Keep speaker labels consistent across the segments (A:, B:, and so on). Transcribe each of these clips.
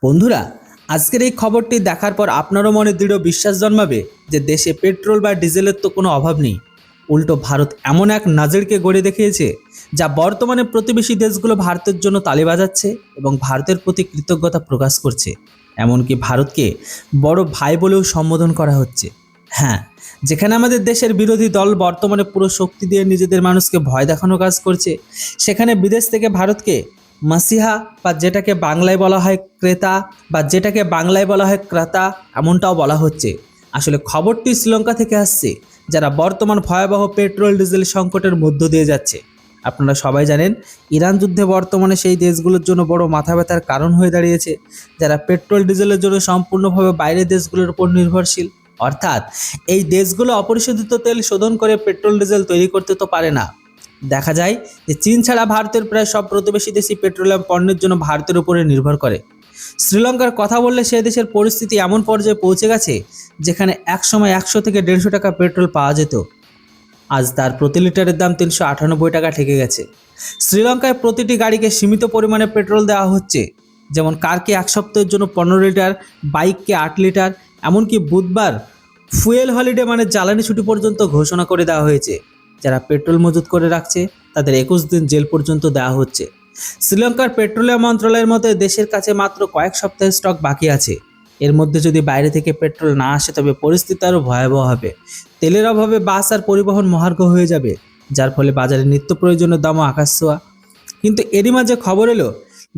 A: বন্ধুরা, আজকের এই খবরটি দেখার পর আপনারও মনে দৃঢ় বিশ্বাস জন্মাবে যে দেশে পেট্রোল বা ডিজেলের তো কোনো অভাব নেই। উল্টো ভারত এমন এক নাজিরকে গড়ে দেখিয়েছে যা বর্তমানে প্রতিবেশী দেশগুলো ভারতের জন্য তালি বাজাচ্ছে এবং ভারতের প্রতি কৃতজ্ঞতা প্রকাশ করছে। এমনকি ভারতকে বড় ভাই বলেও সম্বোধন করা হচ্ছে। হ্যাঁ, যেখানে আমাদের দেশের বিরোধী দল বর্তমানে পুরো শক্তি দিয়ে নিজেদের মানুষকে ভয় দেখানো কাজ করছে, সেখানে বিদেশ থেকে ভারতকে মাসিহা বা যেটাকে বাংলায় বলা হয় ক্রেতা বা যেটাকে বাংলায় বলা হয় ক্রেতা এমনটাও বলা হচ্ছে। আসলে খবরটি শ্রীলঙ্কা থেকে আসছে, যারা বর্তমান ভয়াবহ পেট্রোল ডিজেল সংকটের মধ্য দিয়ে যাচ্ছে। আপনারা সবাই জানেন, ইরান যুদ্ধে বর্তমানে সেই দেশগুলোর জন্য বড় মাথা ব্যথার কারণ হয়ে দাঁড়িয়েছে, যারা পেট্রোল ডিজেলের জন্য সম্পূর্ণভাবে বাইরের দেশগুলোর উপর নির্ভরশীল। অর্থাৎ এই দেশগুলো অপরিশোধিত তেল শোধন করে পেট্রোল ডিজেল তৈরি করতে তো পারে না। দেখা যায় যে চীন ছাড়া ভারতের প্রায় সব প্রতিবেশী দেশই পেট্রোলিয়াম পণ্যের জন্য ভারতের উপরে নির্ভর করে। শ্রীলঙ্কার কথা বললে সে দেশের পরিস্থিতি এমন পর্যায়ে পৌঁছে গেছে যেখানে একসময় 100 থেকে 150 টাকা পেট্রোল পাওয়া যেত, আজ তার প্রতি লিটারের দাম 398 টাকা ঠেকে গেছে। শ্রীলঙ্কায় প্রতিটি গাড়িকে সীমিত পরিমাণে পেট্রোল দেওয়া হচ্ছে, যেমন কারকে 1 সপ্তাহের জন্য 15 লিটার, বাইককে 8 লিটার, এমনকি বুধবার ফুয়েল হলিডে মানে জ্বালানি ছুটি পর্যন্ত ঘোষণা করে দেওয়া হয়েছে। যারা পেট্রোল মজুত করে রাখছে তাদের 21 দিন জেল পর্যন্ত দেওয়া হচ্ছে। শ্রীলঙ্কার পেট্রোলিয়াম মন্ত্রণালয়ের মতে দেশের কাছে মাত্র কয়েক সপ্তাহের স্টক বাকি আছে। এর মধ্যে যদি বাইরে থেকে পেট্রোল না আসে তবে পরিস্থিতি আরও ভয়াবহ হবে। তেলের অভাবে বাস আর পরিবহন মহার্ঘ হয়ে যাবে, যার ফলে বাজারে নিত্য প্রয়োজনীয় দামও আকাশ ছোঁয়া। কিন্তু এরই মাঝে খবর এলো,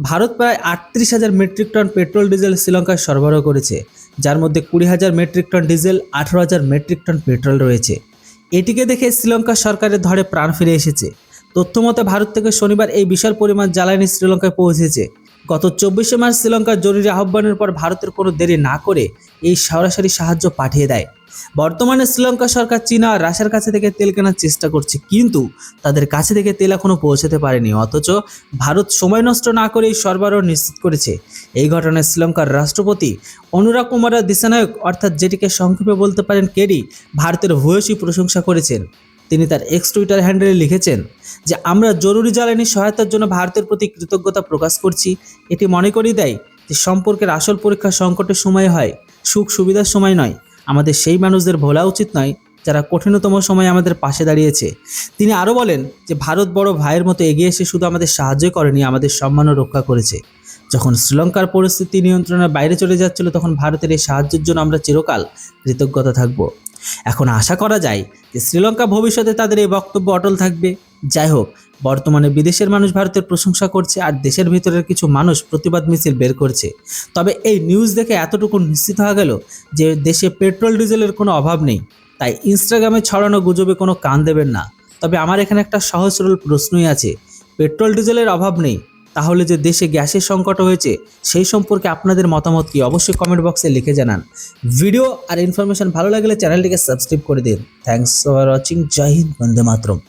A: ভারত প্রায় 38,000 মেট্রিক টন পেট্রোল ডিজেল শ্রীলঙ্কায় সরবরাহ করেছে, যার মধ্যে 20,000 metric ton diesel, 18,000 metric ton petrol রয়েছে। এটিকে দেখে শ্রীলঙ্কা সরকারের ধরে প্রাণ ফিরে এসেছে। তথ্যমতে ভারত থেকে শনিবার এই বিশাল পরিমাণ জ্বালানি শ্রীলঙ্কায় পৌঁছেছে। গত 24শে মার্চ শ্রীলঙ্কার জরুরি আহ্বানের পর ভারতের কোনো দেরি না করে এই সরাসরি সাহায্য পাঠিয়ে দেয়। বর্তমানে শ্রীলঙ্কা সরকার চীনা আর রাশিয়ার কাছে থেকে তেল কেনার চেষ্টা করছে, কিন্তু তাদের কাছে থেকে তেল এখনও পৌঁছাতে পারেনি। অথচ ভারত সময় নষ্ট না করে এই সরবরাহ নিশ্চিত করেছে। এই ঘটনায় শ্রীলঙ্কার রাষ্ট্রপতি অনুরাগ কুমারা দিসানায়ক, অর্থাৎ যেটিকে সংক্ষেপে বলতে পারেন কেডি, ভারতের ভূয়সী প্রশংসা করেছেন। তিনি তার এক্স টুইটার হ্যান্ডেলে লিখেছেন যে আমরা জরুরি জ্বালানি সহায়তার জন্য ভারতের প্রতি কৃতজ্ঞতা প্রকাশ করছি। এটি মনে করিয়ে দেয় যে সম্পর্কের আসল পরীক্ষা সংকটের সময় হয়, সুখ সুবিধার সময় নয়। আমাদের সেই মানুষদের ভোলা উচিত নয় যারা কঠিনতম সময়ে আমাদের পাশে দাঁড়িয়েছে। তিনি আরও বলেন যে ভারত বড় ভাইয়ের মতো এগিয়ে এসে শুধু আমাদের সাহায্য করেনি, আমাদের সম্মানও রক্ষা করেছে। যখন শ্রীলঙ্কার পরিস্থিতি নিয়ন্ত্রণের বাইরে চলে যাচ্ছিল, তখন ভারতের এই সাহায্যের জন্য আমরা চিরকাল কৃতজ্ঞতা থাকব। এখন আশা করা যায় যে শ্রীলঙ্কা ভবিষ্যতে তাদের এই বক্তব্য অটল থাকবে। যাই হোক, বর্তমানে বিদেশের মানুষ ভারতের প্রশংসা করছে আর দেশের ভিতরের কিছু মানুষ প্রতিবাদ মিছিল বের করছে। তবে এই নিউজ দেখে এতটুকু নিশ্চিত হওয়া গেল যে দেশে পেট্রোল ডিজেলের কোনো অভাব নেই। তাই ইনস্টাগ্রামে ছড়ানো গুজবে কোনো কান দেবেন না। তবে আমার এখানে একটা সহজ সরল প্রশ্নই আছে, পেট্রোল ডিজেলের অভাব নেই, তাহলে যে দেশে গ্যাসের সংকট হয়েছে সেই সম্পর্কে আপনাদের মতামত কি অবশ্যই কমেন্ট বক্সে লিখে জানান। ভিডিও আর ইনফরমেশন ভালো লাগলে চ্যানেলটিকে সাবস্ক্রাইব করে দিন। Thanks for watching. জয় হিন্দ, বন্দে মাতরম।